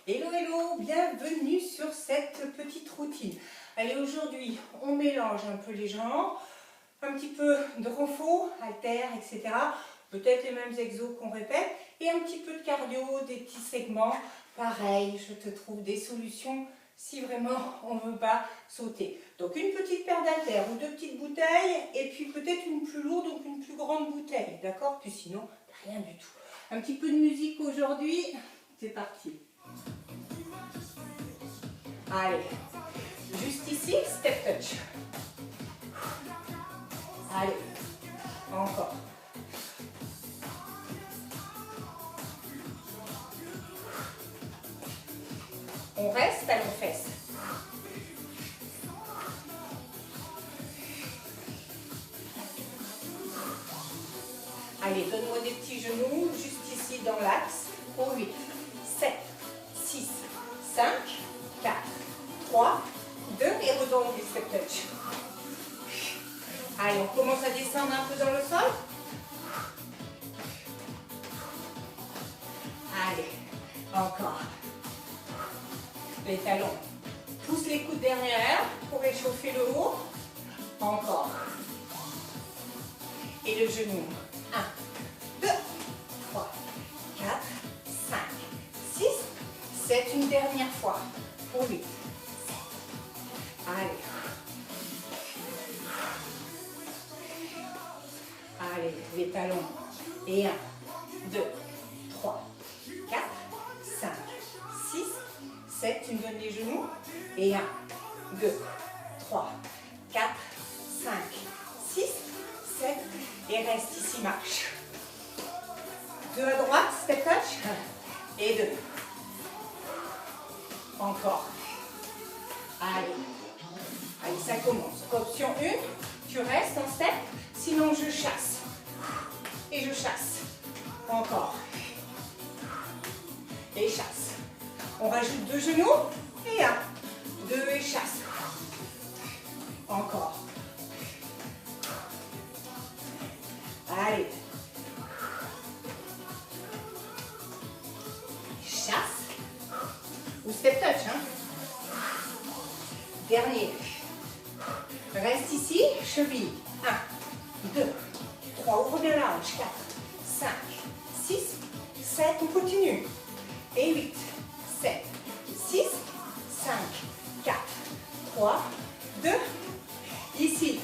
Hello, hello, bienvenue sur cette petite routine. Allez, aujourd'hui, on mélange un peu les jambes, un petit peu de renfort, haltères, etc. Peut-être les mêmes exos qu'on répète, et un petit peu de cardio, des petits segments. Pareil, je te trouve des solutions si vraiment on ne veut pas sauter. Donc une petite paire d'haltères ou deux petites bouteilles, et puis peut-être une plus lourde, donc une plus grande bouteille, d'accord? Puis sinon, rien du tout. Un petit peu de musique aujourd'hui, c'est parti. Allez, juste ici, step touch. Allez, encore. On reste à l'enfesse. Allez, donne-moi des petits genoux, juste ici dans l'axe, pour 8, 7, 6, 5, 4, 3, 2, et redonne les step touch. Allez, on commence à descendre un peu dans le sol. Allez, encore. Les talons. Pousse les coudes derrière pour réchauffer le haut. Encore. Et le genou. 1, 2, 3, 4, 5, 6, 7. Une dernière fois. Pour 8. Allez. Allez, les talons. Et 1, 2, 3, 4, 5, 6, 7. Tu me donnes les genoux. Et 1, 2, 3, 4, 5, 6, 7. Et reste ici, marche. 2 à droite, step touch. Et 2. Encore. Allez. Allez, ça commence. Option 1, tu restes en step. Sinon, je chasse. Et je chasse. Encore. Et chasse. On rajoute 2 genoux. Et 1, 2 et chasse. Encore. Allez. Chasse. Ou step touch. Hein. Dernier. Reste ici. Cheville. 1, 2, 3. Ouvre bien la hanche. 4, 5, 6, 7. On continue. Et 8, 7, 6, 5, 4, 3, 2. Ici.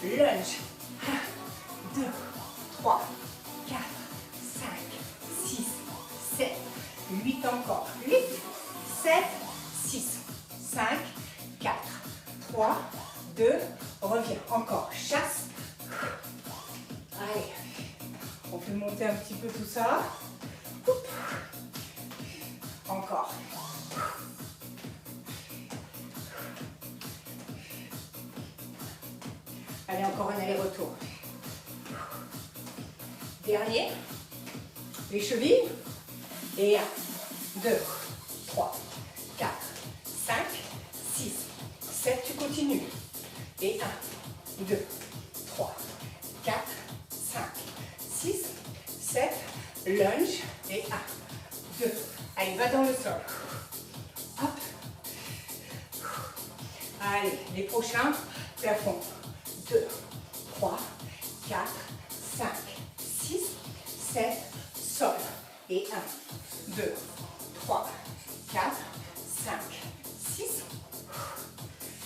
Lunge. 1, 2, 3, 4, 5, 6, 7, 8 encore. 8, 7, 6, 5, 4, 3, 2, reviens. Encore. Chasse. Allez. On peut monter un petit peu tout ça. Encore. Allez, encore un aller-retour. Dernier. Les chevilles. Et 1, 2, 3, 4, 5, 6, 7. Tu continues. Et 1, 2, 3, 4, 5, 6, 7. Lunge. Et 1, 2. Allez, va dans le sol. Hop. Allez, les prochains, plafond. 2, 3, 4, 5, 6, 7, sol. Et 1, 2, 3, 4, 5, 6.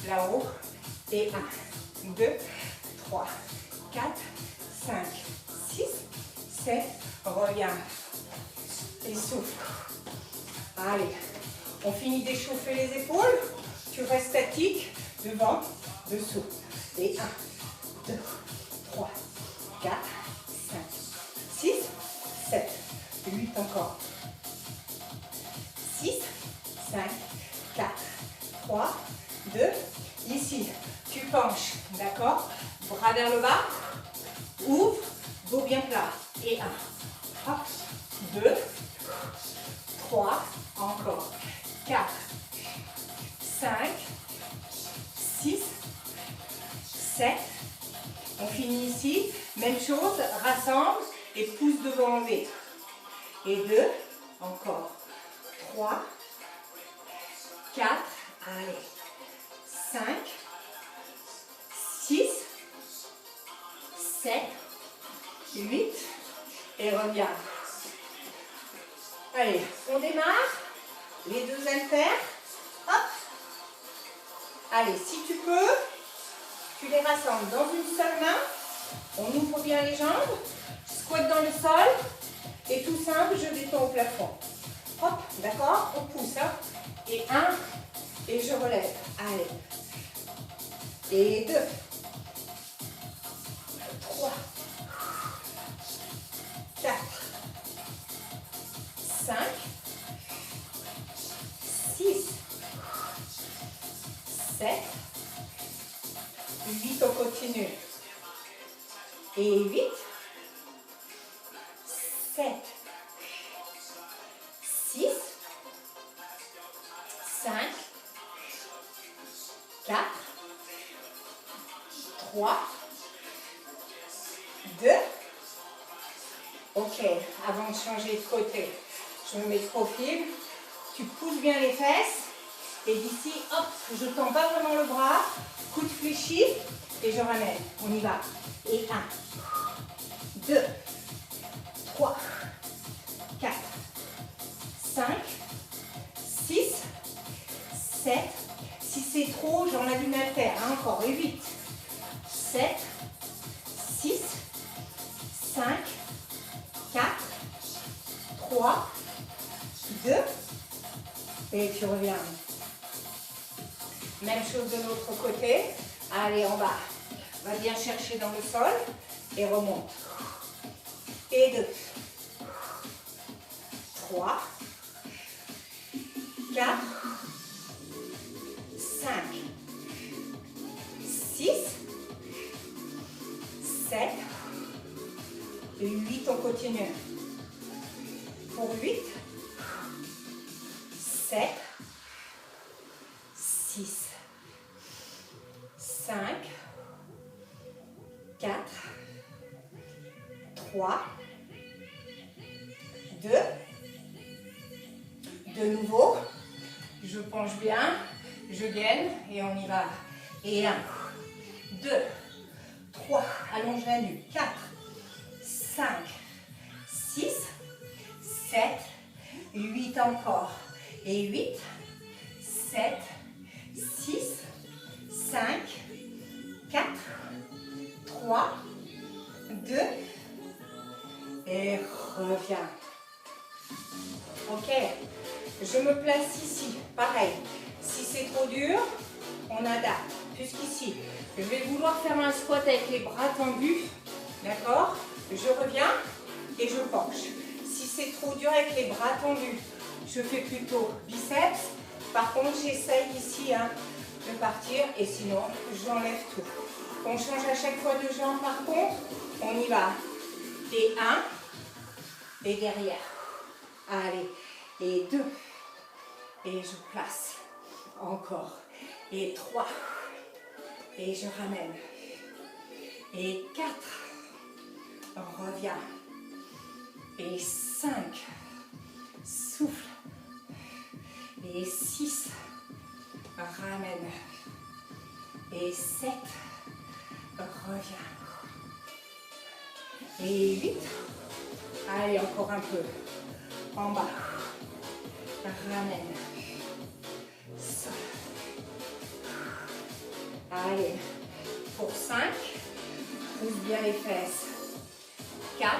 Là-haut. Et 1, 2, 3, 4, 5, 6, 7. Reviens. Et souffle. Allez, on finit d'échauffer les épaules. Tu restes statique, devant, dessous. Et 1, 2, 3, 4, 5, 6, 7, 8 encore. 6, 5, 4, 3, 2. Ici, tu penches, d'accord? Bras vers le bas. Ouvre, dos bien plat. Et 1, hop, 2, 3, encore, 4, 5, 6, 7. On finit ici. Même chose, rassemble et pousse devant en V. Et 2, encore, 3, 4, allez, 5, 6, 7, 8, et reviens. Allez, on démarre, les deux haltères, hop. Allez, si tu peux, tu les rassembles dans une seule main, on ouvre bien les jambes, squat dans le sol, et tout simple, je détends au plafond. Hop, d'accord, on pousse, hein. Et 1, et je relève, allez. Et 2, 3, 4, 5, 6, 7, 8, on continue. Et 8, 7, 6, 5, 4, 3, 2, ok, avant de changer de côté, je me mets de profil, tu pousses bien les fesses, et d'ici, hop, je tends pas vraiment le bras, coude fléchi, et je ramène, on y va, et 1, 2, 3, 4, 5, 6, 7, si c'est trop, j'enlève une haltère, hein, encore, et 8, 7, 6, 5, 4, 3, 2, et tu reviens. Même chose de l'autre côté. Allez, en bas. Va bien chercher dans le sol et remonte. Et 2, 3, 4, 5, 6, 7, 8, on continue. Pour 8, 7, 6, 5, 4, 3, 2, de nouveau, je penche bien, je gaine et on y va. Et 1, 2, 3, allonge la nuque, 4, 5, 6, 7, 8 encore. Et 8, 7, 6, 5, 4, 3, 2, et reviens. Ok, je me place ici, pareil. Si c'est trop dur, on adapte. Jusqu'ici, je vais vouloir faire un squat avec les bras tendus, d'accord? Je reviens et je penche. Si c'est trop dur avec les bras tendus, je fais plutôt biceps. Par contre, j'essaye ici hein, de partir et sinon, j'enlève tout. On change à chaque fois de jambe par contre. On y va. Et 1. Et derrière. Allez. Et 2. Et je place. Encore. Et 3. Et je ramène. Et 4. On revient. Et 5. Souffle. Et 6. Ramène. Et 7. Reviens. Et 8. Allez, encore un peu. En bas. Ramène. Sol. Allez. Pour 5. Pousse bien les fesses. 4.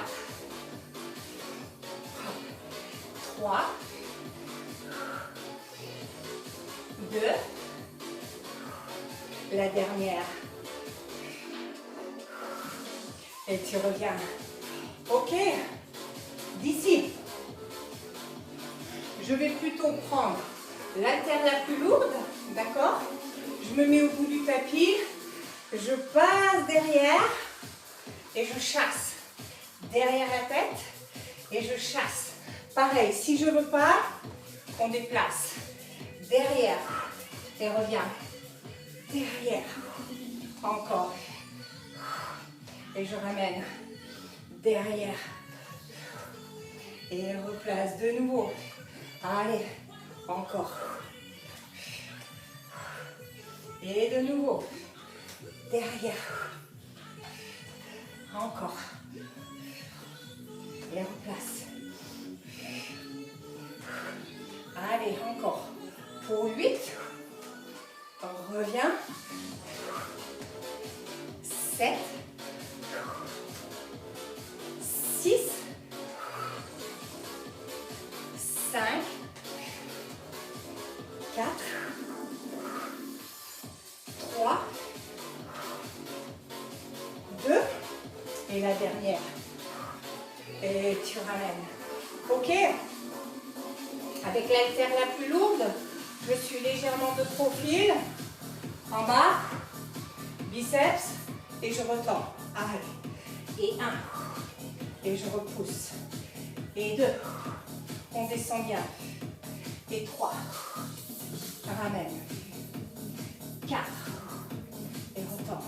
3. 2. La dernière. Et tu reviens. Ok. D'ici, je vais plutôt prendre l'haltère la plus lourde, d'accord? Je me mets au bout du tapis, je passe derrière et je chasse. Derrière la tête et je chasse. Pareil, si je ne veux pas, on déplace. Derrière et reviens. Derrière. Encore. Et je ramène. Derrière. Et replace de nouveau. Allez. Encore. Et de nouveau. Derrière. Encore. Et replace. Allez, encore. Pour 8. On revient. 7. 6. 5. 4. 3. 2. Et la dernière. Et tu ramènes. Ok? Avec l'haltère la plus lourde, je suis légèrement de profil. En bas. Biceps. Et je retends. Allez. Et 1. Et je repousse. Et 2. On descend bien. Et 3. Ramène. 4. Et retends.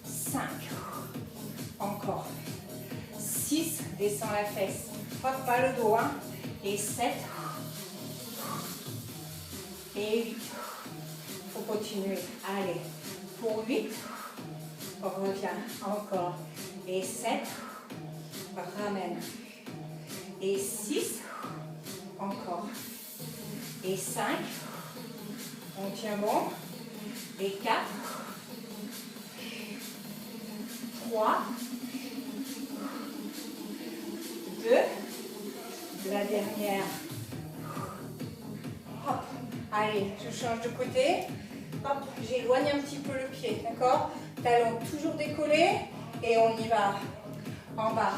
5. Encore. 6. Descends la fesse. Hop, pas le dos. Hein. Et 7. Et 8. Il faut continuer. Allez. Pour 8. On revient. Encore. Et 7. Ramène. Et 6. Encore. Et 5. On tient bon. Et 4. 3. 2. La dernière. Hop. Allez, je change de côté. Hop, j'éloigne un petit peu le pied, d'accord? Talon toujours décollé. Et on y va. En bas.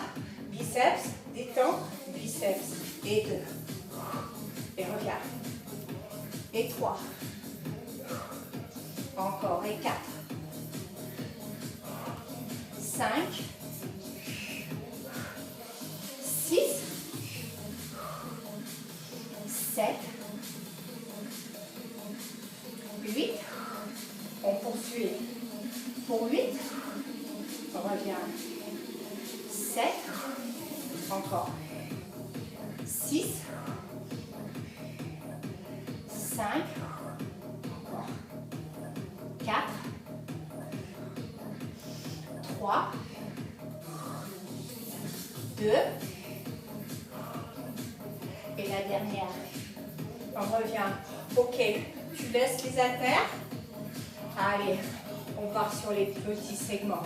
Biceps, détends. Biceps. Et 2. Et reviens. Et 3. Encore. Et 4. 5. 6. 7. 8. On poursuit. Pour 8. On revient. 7. Encore. 6. 5. Encore. 4. 3. 2. Et la dernière. On revient. Ok. Tu laisses les haltères. Allez, on part sur les petits segments.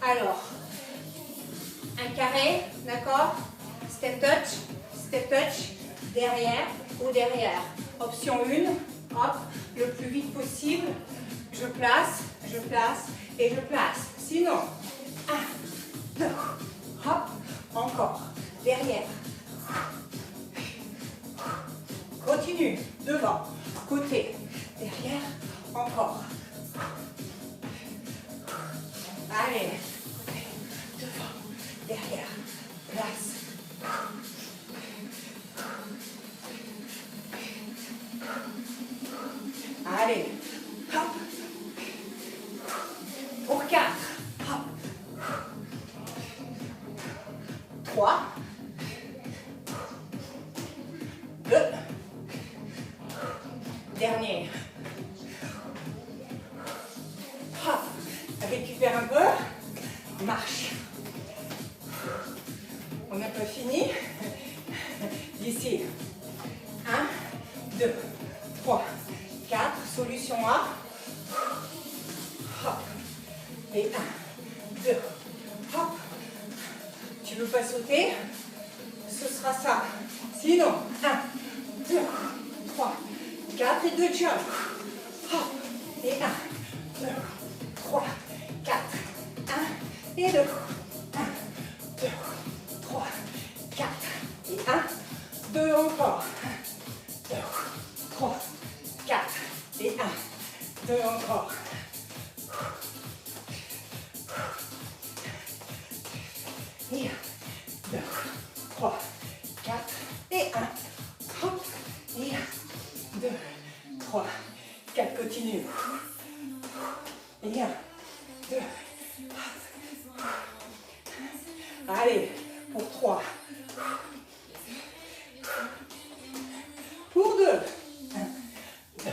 Alors, un carré, d'accord? Step touch, derrière ou derrière. Option 1, hop, le plus vite possible. Je place et je place. Sinon, 1, 2, hop, encore, derrière. Continue, devant, côté, derrière, encore. Allez, devant, derrière, place. Allez, hop. Pour 4, hop. 3, 2, dernier. Hop, récupère un peu, marche. On n'a pas fini. D'ici. 1, 2, 3, 4. Solution A. Hop. Et 1, 2, hop. Tu ne veux pas sauter? Ce sera ça. Sinon, 1, 2, 3, 4 et 2 jump. Hop. Et 1, 2, 3, 4. 1 et 2. 1, 2, 3, 4. Et 1, 2 encore. 1, 2, 3, 4. Et 1, 2 encore. Et 1, 2, 3, 4. Et 1. Hop. Et 1, 2, 3, 4. Continue. Et 1, 2. Allez, pour 3. Pour 2. 1, 2.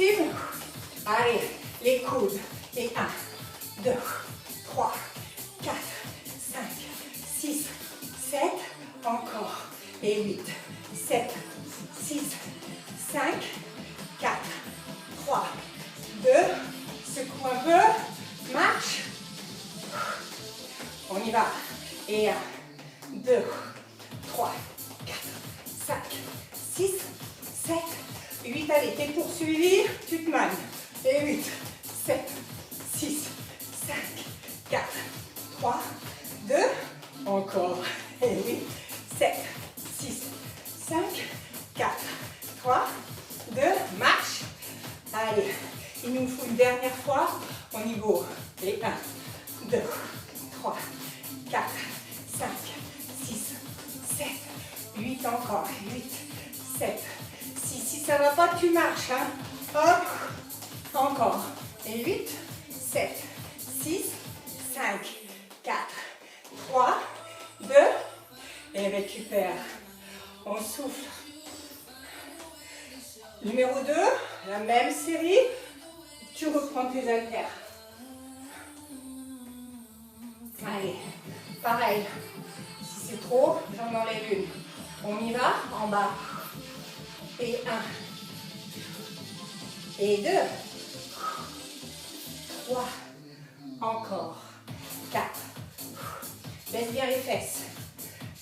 possible. Allez, les coudes. Et 1, 2, 3, 4, 5, 6, 7. Encore. Et 8, 7, 6, 5, 4, 3, 2. Secoue un peu. Marche. On y va. Et 1, 2, 3, 4, 5, 6, 7, 8. Allez, t'es poursuivi, tu te manies. Et 8, 7, 6, 5, 4, 3, 2. Encore. Et 8, 7, 6, 5, 4, 3, 2. Marche. Allez, il nous faut une dernière fois au niveau. Et 1, 2, 3, 4, 5, 6, 7, 8 encore. 8, 7, 6. Si ça ne va pas, tu marches. Hein. Hop. Encore. Et 8, 7, 6, 5, 4, 3, 2. Et récupère. On souffle. Numéro 2, la même série. Tu reprends tes haltères. Allez, pareil. Si c'est trop, j'en enlève une. On y va, en bas. Et 1. Et 2. 3. Encore. 4. Baisse bien les fesses.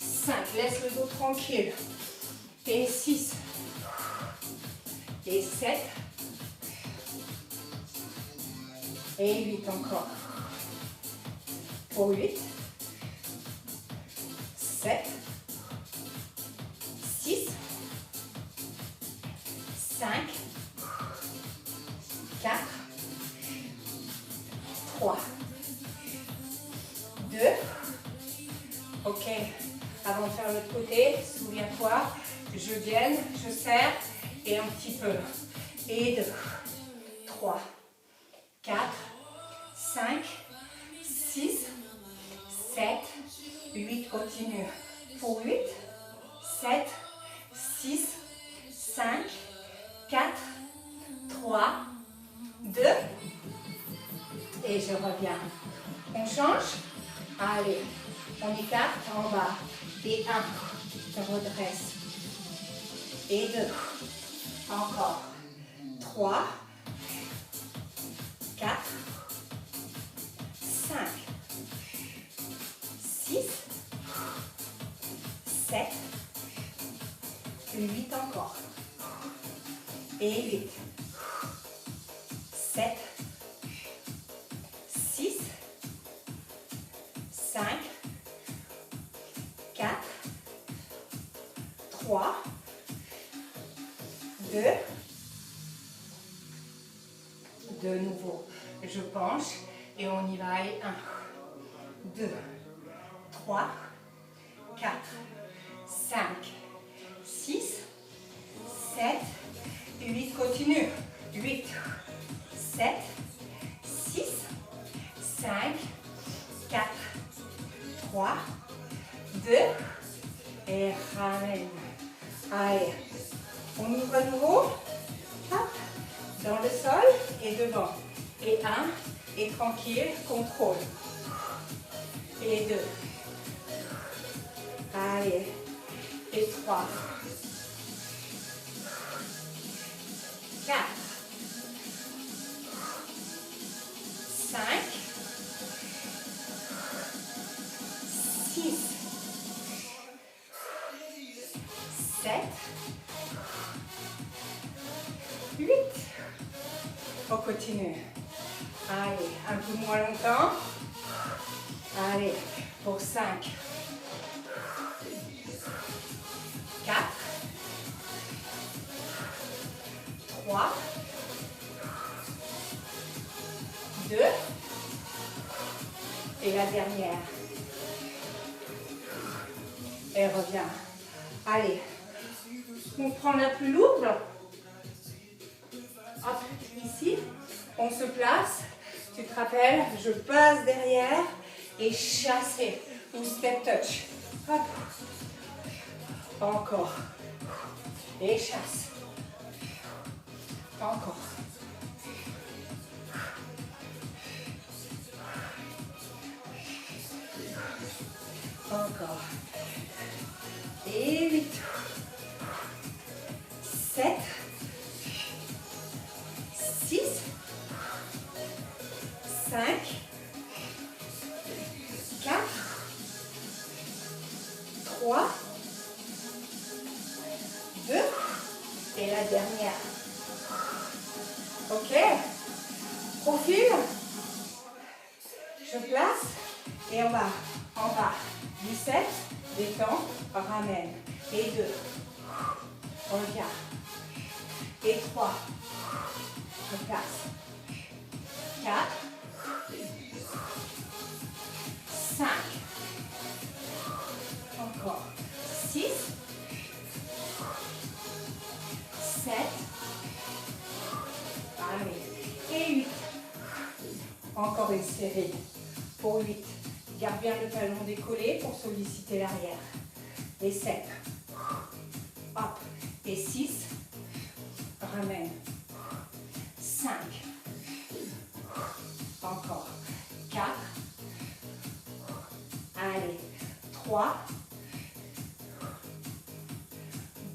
5. Laisse le dos tranquille. Et 6. Et 7. Et 8 encore. Pour 8. 7. 6. 5. 4. 3. 2. Ok. Avant de faire l'autre côté, souviens-toi, je gaine, je serre et un petit peu. Et 2. 3. 4. 5. 6. 7. 8. Continue. Pour 8. 7. 6. 5. 4. 3. 2. Et je reviens. On change. Allez. On écarte en bas. Et 1. Je redresse. Et 2. Encore. 3. 4. 5. 6. 7. 8 encore. Et 8. 7. 6. 5. 4. 3. 2. De nouveau. Je penche et on y va. Et 1. 2. 3. 4. 5. 6. 7. 8. Continue. 8. 7. 6. 5. 4. 3. 2. Et ramène. Allez. On ouvre à nouveau. Hop. Dans le sol et devant. Et 1. Et tranquille. Contrôle. Et 2. Allez. Et 3. 4. 5. 6. 7. 8. On continue. Allez, un peu moins longtemps. Allez, pour 5. 4. 3. 2. Et la dernière. Et reviens. Allez. On prend la plus lourde. Hop, ici. On se place. Tu te rappelles, je passe derrière et chasser. Ou step touch. Hop. Encore. Et chasse. Encore. Encore. Et 8. 7. 6. 5. 4. 3. 2. Et la dernière. Ok. Profil. Je place. Et on va en bas. 17. Détends. Ramène. Et 2. Regarde. Et 3. Je place. 4. 5. Encore. 6. 7. Allez. Et 8. Encore une série. Pour 8. Garde bien le talon décollé pour solliciter l'arrière. Et 7. Hop. Et 6. Ramène. 5. Encore. 4. Allez. 3.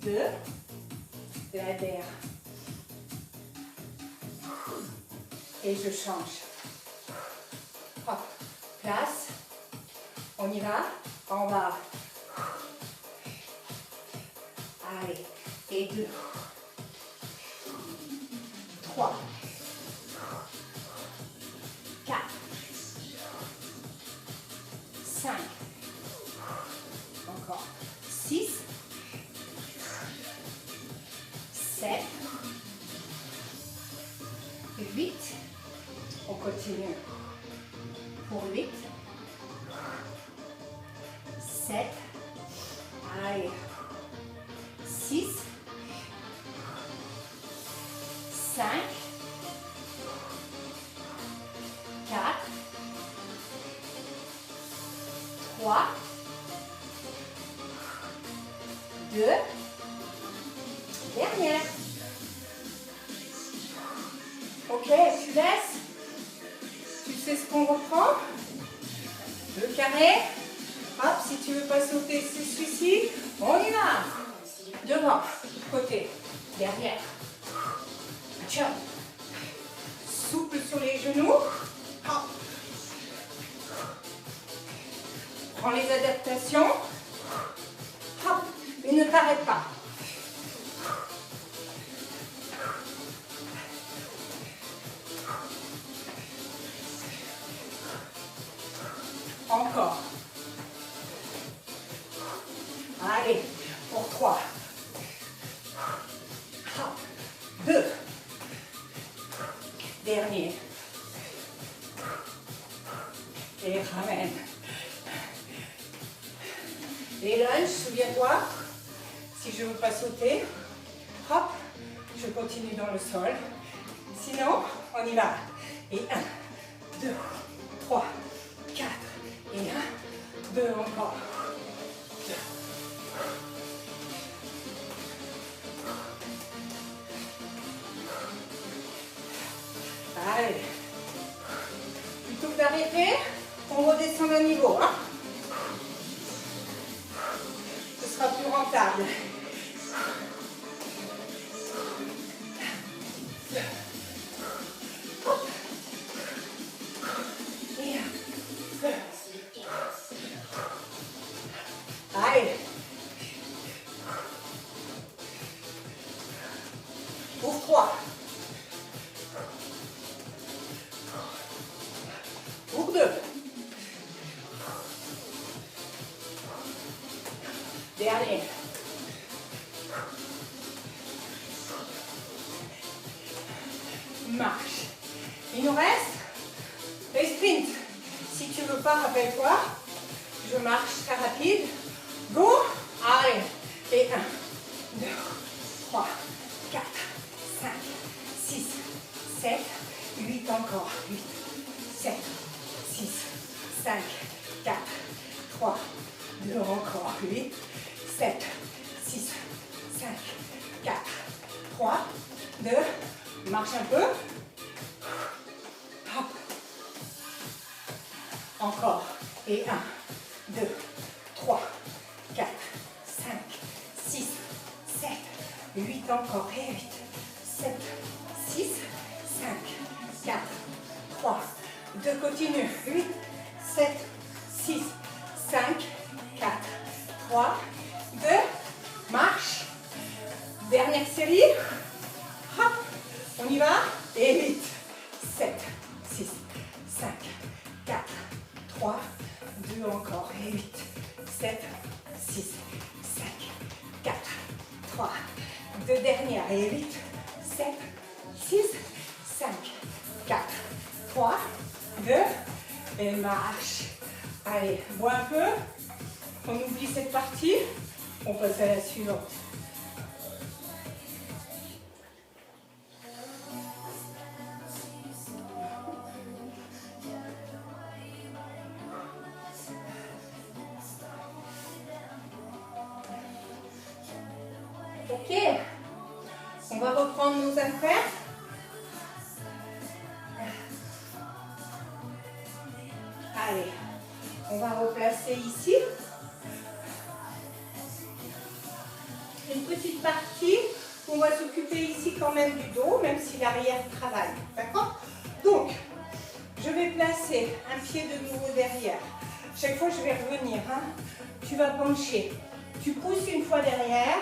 2. La dernière. Et je change. Hop. Place. On y va. En bas. Allez. Et 2. 3. 4. 5. Encore. 6. 7. 8. On continue. Pour 8. 7. Allez. 6. 5. 4. 3. 2. Dernière. Ok, tu laisses. Tu sais ce qu'on reprend. Le carré. Hop, si tu veux pas sauter, c'est celui-ci. On y va. Devant, côté, derrière. Jump. Souple sur les genoux. Hop. Prends les adaptations. Hop. Et ne t'arrête pas. Encore. Allez, pour 3. 2. Dernier. Et ramène. Et lunge, souviens-toi, si je ne veux pas sauter, hop, je continue dans le sol. Sinon, on y va. Et 1, 2, 3, 4. Et 1, 2, encore. Allez. Plutôt que d'arrêter, on redescend d'un niveau. Hein. Ce sera plus rentable. Hop. Et 1, 2. Allez. Pour 3. Pour 2. Dernier. Marche. Il nous reste les sprints. Si tu veux pas, rappelle-toi, je marche très rapide. Go. Allez. Et 1, 2, 3, 4, 5, 6, 7, 8 encore. 8, 7, 6, 5, 4, 3, 2 encore. 8, 7, 6, 5, 4, 3, 2. Marche un peu. Hop. Encore. Et 1, 2, 8 encore. Et 8, 7, 6, 5, 4, 3, 2, continue. 8, 7, 6, 5, 4, 3, 2, marche. Dernière série. Hop, on y va. Et 8, 7, 6, 5, 4, 3, 2 encore. Et 8, 7, 6, 5, 4, 3, 2 dernières. Et 8, 7, 6, 5, 4, 3, 2, et marche. Allez, bois un peu. On oublie cette partie. On passe à la suivante. Ok, on va reprendre nos affaires. Allez, on va replacer ici. Une petite partie, on va s'occuper ici quand même du dos, même si l'arrière travaille. D'accord? Donc, je vais placer un pied de nouveau derrière. Chaque fois, je vais revenir. Hein. Tu vas pencher. Tu pousses une fois derrière.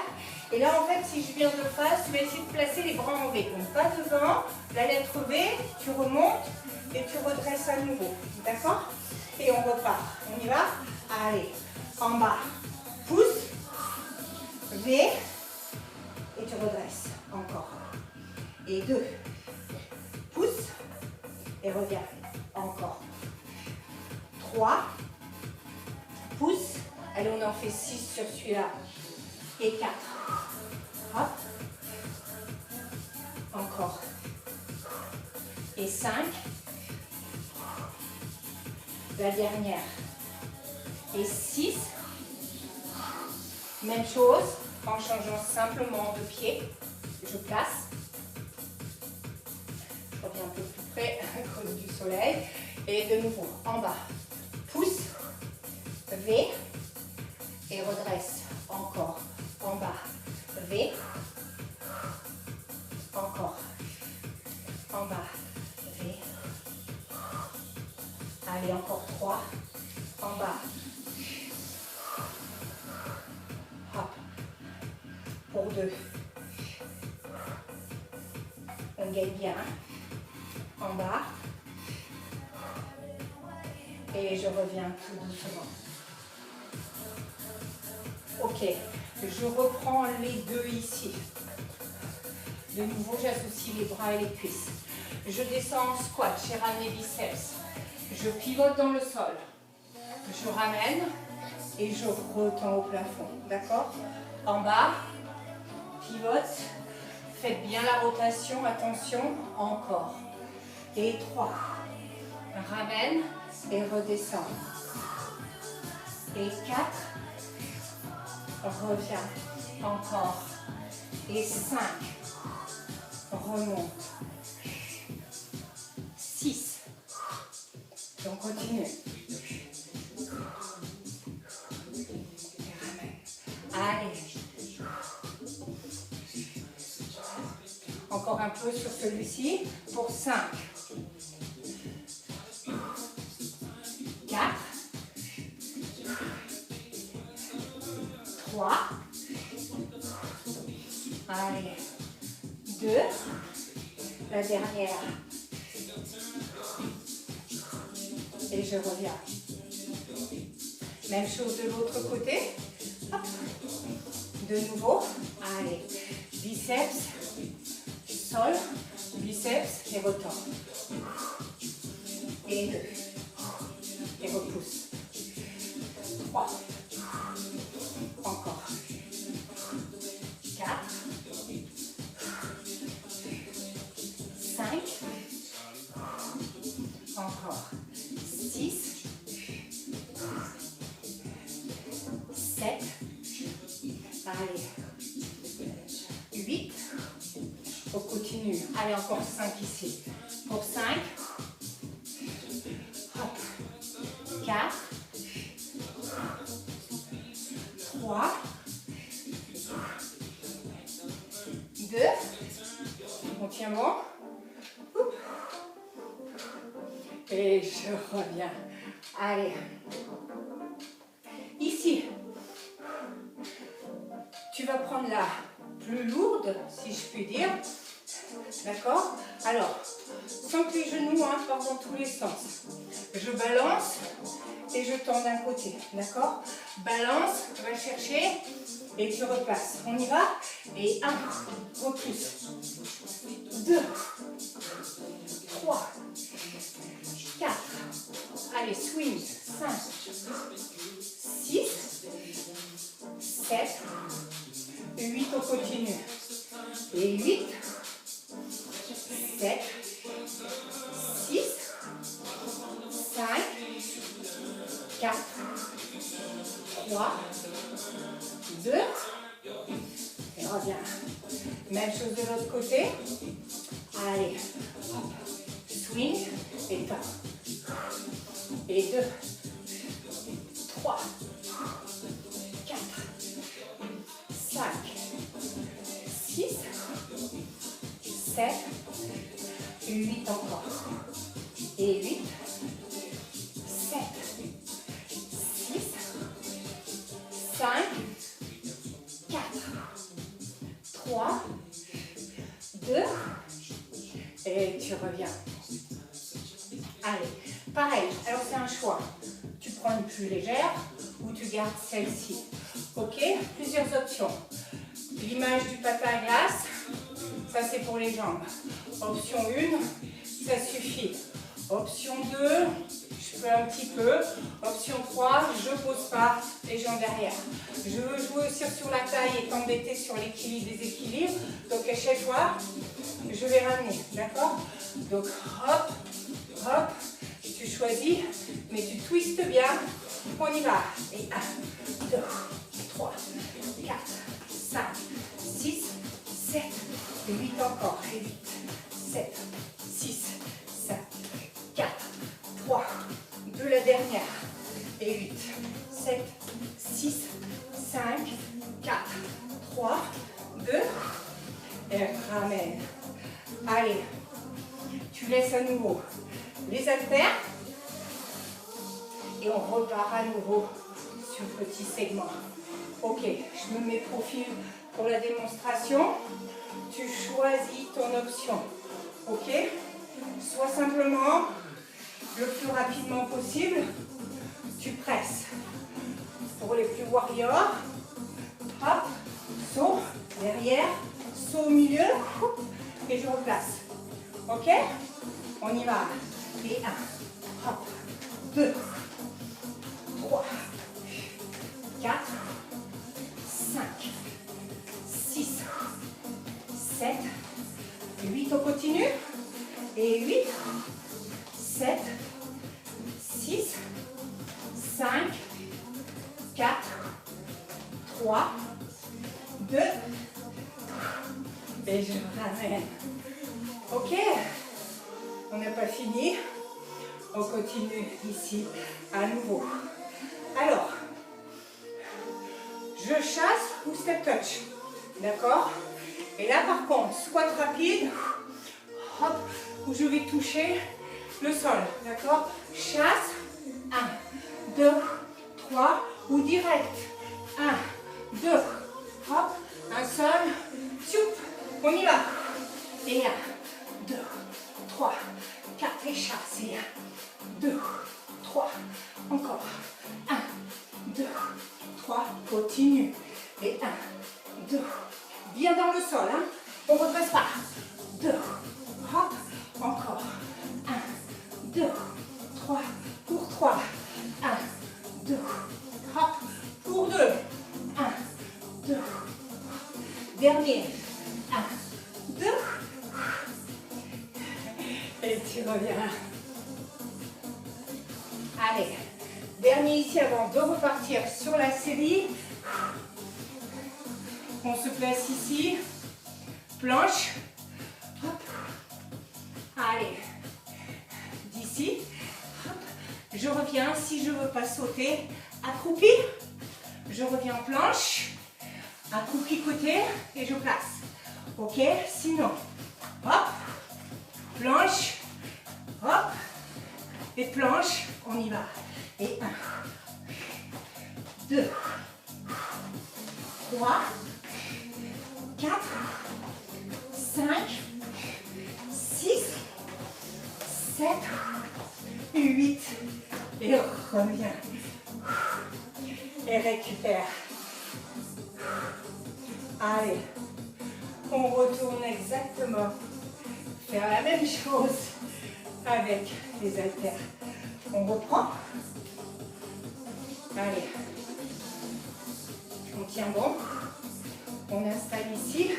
Et là, en fait, si je viens de face, tu vas essayer de placer les bras en V. Donc, pas devant, la lettre V, tu remontes et tu redresses à nouveau. D'accord? Et on repart. On y va? Allez, en bas. Pousse. V. Et tu redresses. Encore. Et 2. Pousse. Et reviens. Encore. 3. Pousse. Allez, on en fait 6 sur celui-là. Et 4. Hop. Encore. Et 5. La dernière. Et 6. Même chose, en changeant simplement de pied. Je place. Je reviens un peu plus près à cause du soleil. Et de nouveau, en bas. Pousse. V. Et redresse. Encore. En bas. V. Encore. En bas. V. Allez, encore 3. En bas. Hop. Pour 2. On gagne bien. En bas. Et je reviens tout doucement. Ok. Je reprends les deux ici. De nouveau, j'associe les bras et les cuisses. Je descends en squat, j'ai ramené biceps. Je pivote dans le sol. Je ramène et je retends au plafond. D'accord? En bas, pivote. Faites bien la rotation, attention. Encore. Et 3. Ramène et redescend. Et 4. Reviens. Encore. Et 5. Remonte. 6. Donc continue. Et ramène. Allez. Encore un peu sur celui-ci. Pour 5. 4. 3. Allez. 2. La dernière. Et je reviens. Même chose de l'autre côté. Hop. De nouveau. Allez. Biceps. Sol. Biceps. Et retends. Et 2. Et repousse. 3. Encore. 4. 5. Encore. 6. 7. Allez. 8. On continue. Allez, encore 5 ici. Pour 5. Hop. 4. 3. tiens bon. Et je reviens. Allez. Ici, tu vas prendre la plus lourde, si je puis dire. D'accord? Alors, sans que les genoux partent dans tous les sens. Je balance et je tends d'un côté. D'accord? Balance, va chercher et tu repasses. On y va? Et 1, repousse. 2, 3, 4. Allez, swing. 5, 6, 7, 8, on continue. Et 8, 7, 6, 5, 4, 3, 2, et reviens. Même chose de l'autre côté. Allez, hop, swing, et tend. Et 2, 3, 4, 5, 6, 7, 8 encore. Et 8, 7, 6, 5, 4, 3, 2, et tu reviens. Allez, pareil, alors c'est un choix. Tu prends une plus légère ou tu gardes celle-ci. Ok, plusieurs options. L'image du patin à glace, ça c'est pour les jambes. Option 1, ça suffit. Option 2, je peux un petit peu. Option 3, je ne pose pas les jambes derrière. Je veux jouer aussi sur la taille et t'embêter sur l'équilibre, déséquilibre. Donc à chaque fois, je vais ramener, d'accord? Donc hop, hop, tu choisis, mais tu twistes bien. On y va. Et 1, 2, 3, 4, 5, 6, 7, 8 encore. Et 8, 7, 6, 5, 4, 3, 2 la dernière. Et 8, 7, 6, 5, 4, 3, 2. Et ramène. Allez, tu laisses à nouveau les haltères. Et on repart à nouveau sur le petit segment. Ok, je me mets profil pour la démonstration. Tu choisis ton option. Ok, soit simplement le plus rapidement possible. Tu presses. Pour les plus warriors, hop, saut derrière, saut au milieu, et je replace. Ok, on y va. Et 1, hop, 2, 3, 4, 5, 6, 7, 8, on continue. Et 8, 7, 6, 5, 4, 3, 2, et je ramène. Ok, on n'a pas fini. On continue ici à nouveau. Alors, je chasse ou step touch. D'accord? Et là par contre, squat rapide, hop, où je vais toucher le sol. D'accord? Chasse, 1, 2, 3, ou direct. 1, 2, hop, un seul, soup, on y va. Et 1, 2, 3, 4, et chasse. Et 1, 2, 3, encore. 1, 2, 3, continue. Et 1, 2, bien dans le sol, hein. On ne redresse pas. 2, hop, encore. 1, 2, 3, pour 3. 1, 2, hop, pour 2. 1, 2, dernier. 1, 2, et tu reviens. Allez, dernier ici avant de repartir sur la série. On se place ici, planche, hop, allez, d'ici, hop, je reviens, si je ne veux pas sauter, accroupi, je reviens en planche, accroupi côté et je place, ok, sinon, hop, planche, hop, et planche, on y va. Et 1, 2, 3, 4, 5, 6, 7, 8, et reviens. Et récupère. Allez, on retourne exactement. Faire la même chose avec les haltères. On reprend. Allez. On tient bon. On installe ici.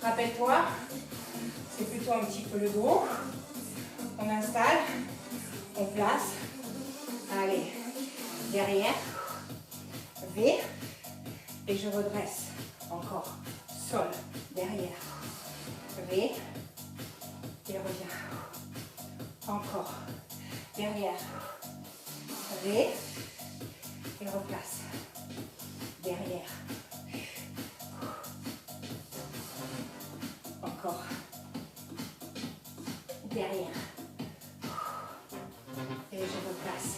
Rappelle-toi, c'est plutôt un petit peu le dos. On installe. On place. Allez. Derrière. V. Et je redresse. Encore. Sol. Derrière. V. Et reviens. Encore. Derrière. V. Et replace. Derrière. Encore. Derrière. Et je replace.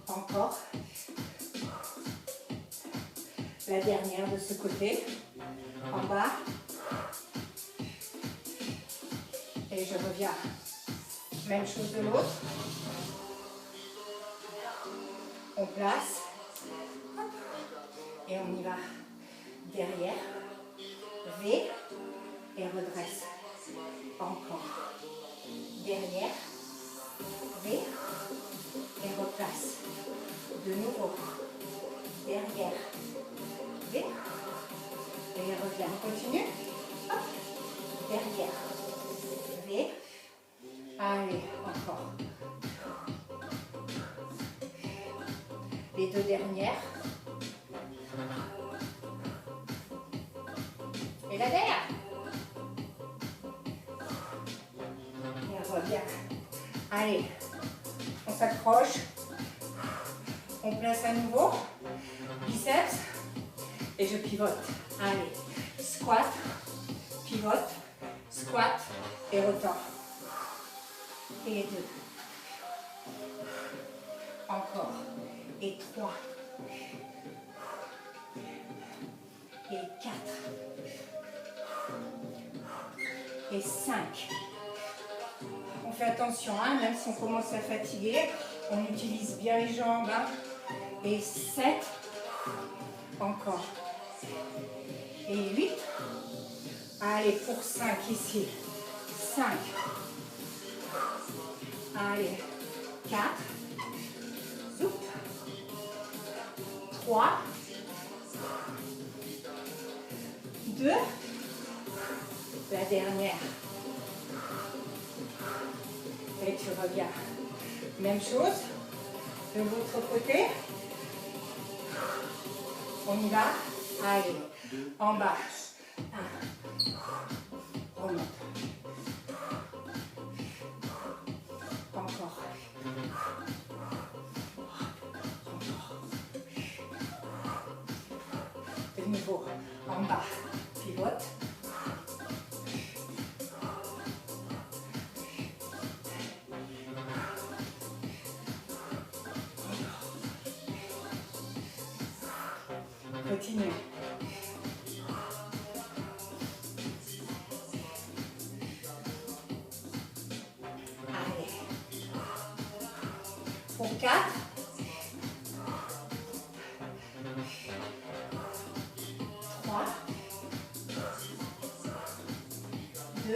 Encore. La dernière de ce côté. En bas. Et je reviens. Même chose de l'autre. On place. Et on y va. Derrière. V. Et redresse. Encore. Derrière. V. Et replace. De nouveau. Derrière. V. Et reviens. Continue. Hop. Derrière. V. Allez, encore. Les deux dernières. Et la dernière. Et reviens. Allez, on s'accroche. On place à nouveau. Biceps. Et je pivote. Allez, squat, pivote, squat et retends. Et 2. Encore. Et 3. Et 4. Et 5. On fait attention, hein, même si on commence à fatiguer, on utilise bien les jambes. Hein. Et 7. Encore. Et 8. Allez, pour 5 ici. 5. Allez. 4. Zoup. 3. 2. La dernière. Et tu reviens. Même chose. De l'autre côté. On y va. Allez. En bas. 1. Remonte. Encore. De nouveau. En bas. Pivote. Continue. Allez. Pour 4. 3. 2.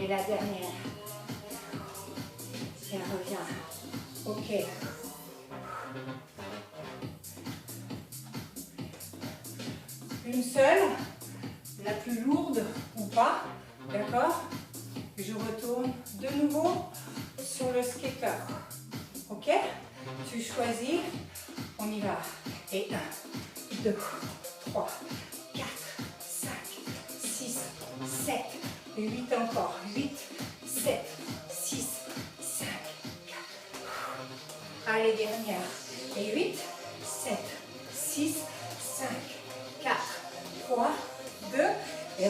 Et la dernière. Et reviens. Ok. Une seule, la plus lourde ou pas, d'accord? Je retourne de nouveau sur le skater. Ok? Tu choisis, on y va. Et 1, 2, 3, 4, 5, 6, 7, 8 encore. 8, 7, 6, 5, 4. Allez, dernière. Et 8, 7, 6, 5, 4, 3, 2, et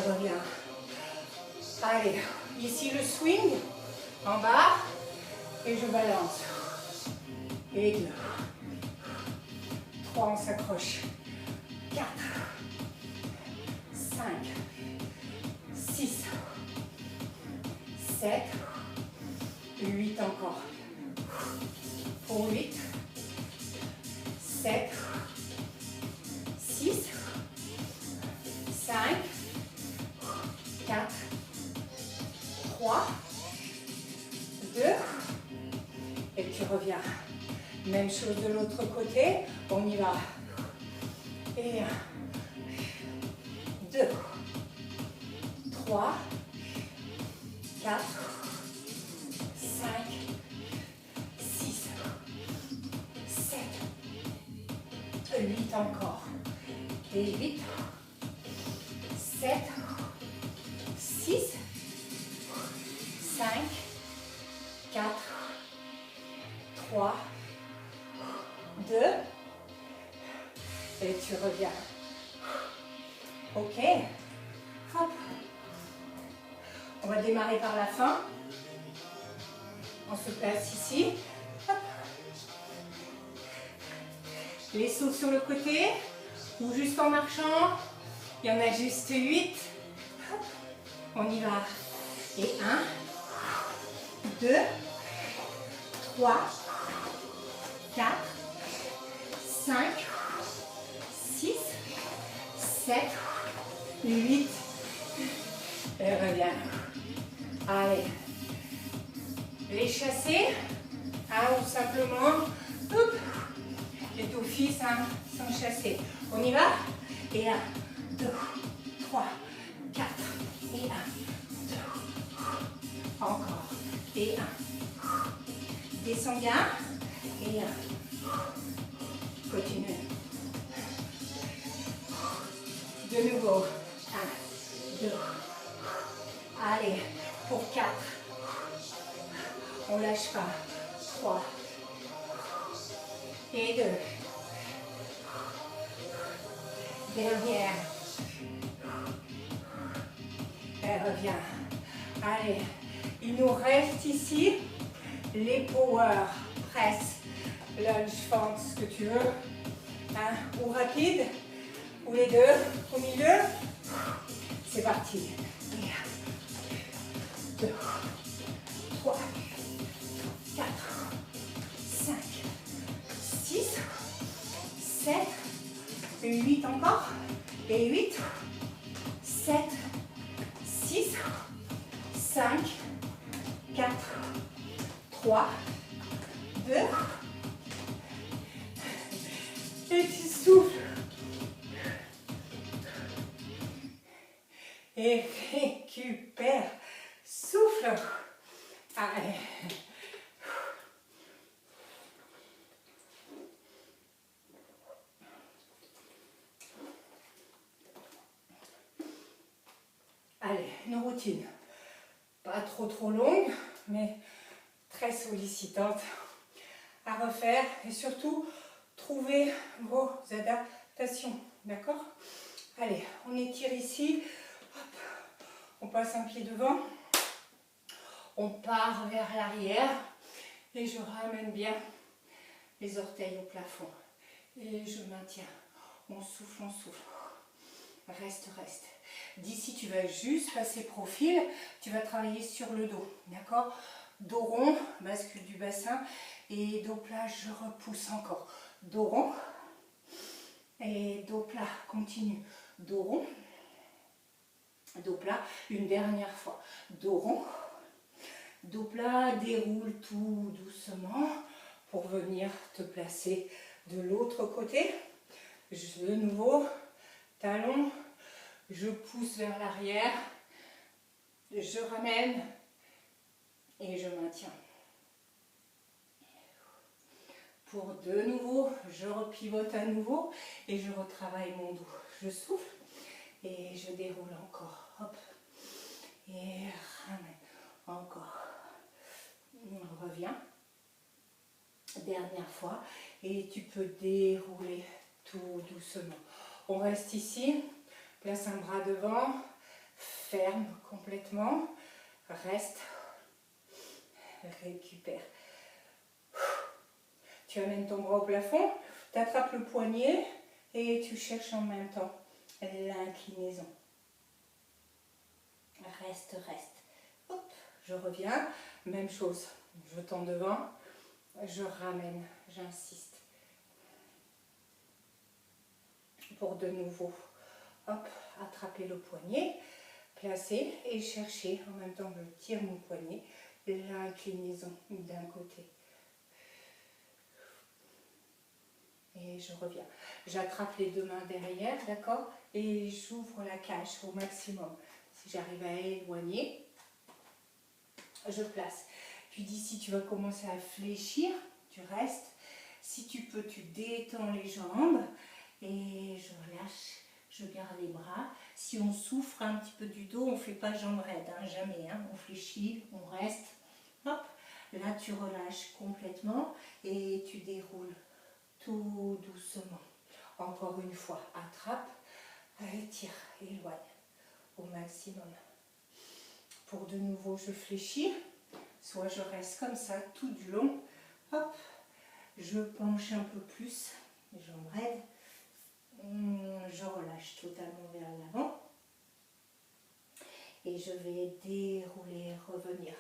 Allez, ici le swing, en bas, et je balance. Et 2. 3, on s'accroche. 4. 5. 6. 7. 8 encore. Pour 8. 7. 6. 5. 4. 3. 2. Et tu reviens. Même chose de l'autre côté. On y va. Et 1. 2. 3. 4. 5. 6. 7. 8 encore. Et 8. 7. 6. 5. 4. 3. 2. Et tu reviens. Ok. Hop. On va démarrer par la fin. On se place ici. Hop. Les sauts sur le côté ou juste en marchant. Il y en a juste 8. Hop. On y va. Et 1, 2, 3, 4, 5, 6, 7, 8. Et reviens. Allez. Les chasser, ou simplement, hop, les d'office, sans chasser. On y va. Et 1, 2, 3, 4. Et 1, 2. Encore. Et 1. Descends bien. Et 1. Continue. De nouveau. 1, 2. Allez, pour 4. On lâche pas. 3. Et 2. Dernière. Elle revient. Allez, il nous reste ici les power press, lunge, fente, ce que tu veux. Ou rapide, ou les deux au milieu. C'est parti. 2, 3, 4, 5, 6, 7, 8 encore. Et 8, 7, 6, 5, 4, 3, 2. Et tu souffles. Et récupère. Souffle. Allez. Allez, une routine. Pas trop longue, mais très sollicitante à refaire. Et surtout, trouver vos adaptations. D'accord? Allez, on étire ici. Hop. On passe un pied devant. On part vers l'arrière. Et je ramène bien les orteils au plafond. Et je maintiens. On souffle, on souffle. Reste. D'ici, tu vas juste passer profil. Tu vas travailler sur le dos. D'accord? Dos rond, bascule du bassin. Et dos plat, je repousse encore. Dos rond. Et dos plat, continue. Dos rond. Dos plat, une dernière fois. Dos rond. Dos plat, déroule tout doucement pour venir te placer de l'autre côté. De nouveau, talon, je pousse vers l'arrière, je ramène et je maintiens. Pour de nouveau, je repivote à nouveau et je retravaille mon dos. Je souffle et je déroule encore. Hop. Et ramène. Encore. On revient. Dernière fois. Et tu peux dérouler tout doucement. On reste ici. Place un bras devant. Ferme complètement. reste, récupère. Tu amènes ton bras au plafond, tu attrapes le poignet et tu cherches en même temps l'inclinaison. Reste, reste. Hop, je reviens, même chose. Je tends devant, je ramène, j'insiste. Pour de nouveau, hop, attraper le poignet, placer et chercher en même temps que je tire mon poignet, l'inclinaison d'un côté. Et je reviens. J'attrape les deux mains derrière, d'accord? Et j'ouvre la cage au maximum. Si j'arrive à éloigner, je place. Puis d'ici, tu vas commencer à fléchir, tu restes. Si tu peux, tu détends les jambes et je relâche, je garde les bras. Si on souffre un petit peu du dos, on ne fait pas jambes raides, hein, jamais. Hein. On fléchit, on reste. Hop, là tu relâches complètement et tu déroules tout doucement. Encore une fois, attrape, tire, éloigne au maximum. Pour de nouveau, je fléchis, soit je reste comme ça tout du long. Hop, je penche un peu plus, les jambes raides. Je relâche totalement vers l'avant. Et je vais dérouler, revenir.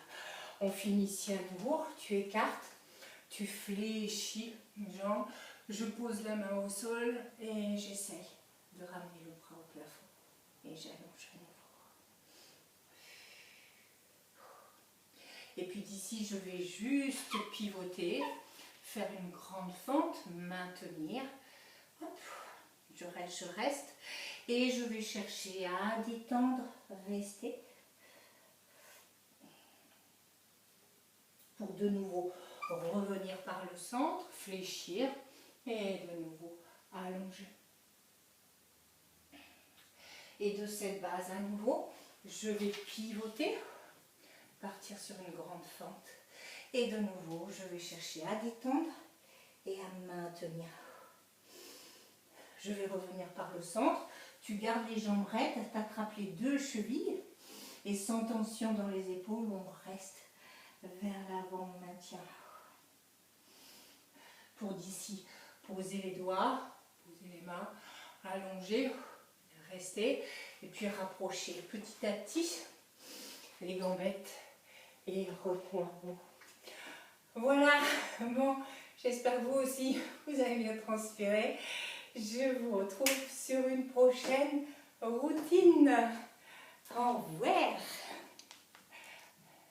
On finit ici à nouveau, tu écartes, tu fléchis les jambes. Je pose la main au sol et j'essaye de ramener le bras au plafond. Et j'allonge à nouveau. Et puis d'ici, je vais juste pivoter, faire une grande fente, maintenir. Hop, je reste. Et je vais chercher à détendre, rester. Pour de nouveau revenir par le centre, fléchir. Et de nouveau, allonger. Et de cette base à nouveau, je vais pivoter, partir sur une grande fente. Et de nouveau, je vais chercher à détendre et à maintenir. Je vais revenir par le centre. Tu gardes les jambes raides, tu attrapes les deux chevilles. Et sans tension dans les épaules, on reste vers l'avant, on maintient. Pour d'ici, poser les doigts, poser les mains, allonger, rester. Et puis rapprocher petit à petit les gambettes et repos en haut. Voilà, bon, j'espère que vous aussi, vous avez bien transpiré. Je vous retrouve sur une prochaine routine. Au revoir.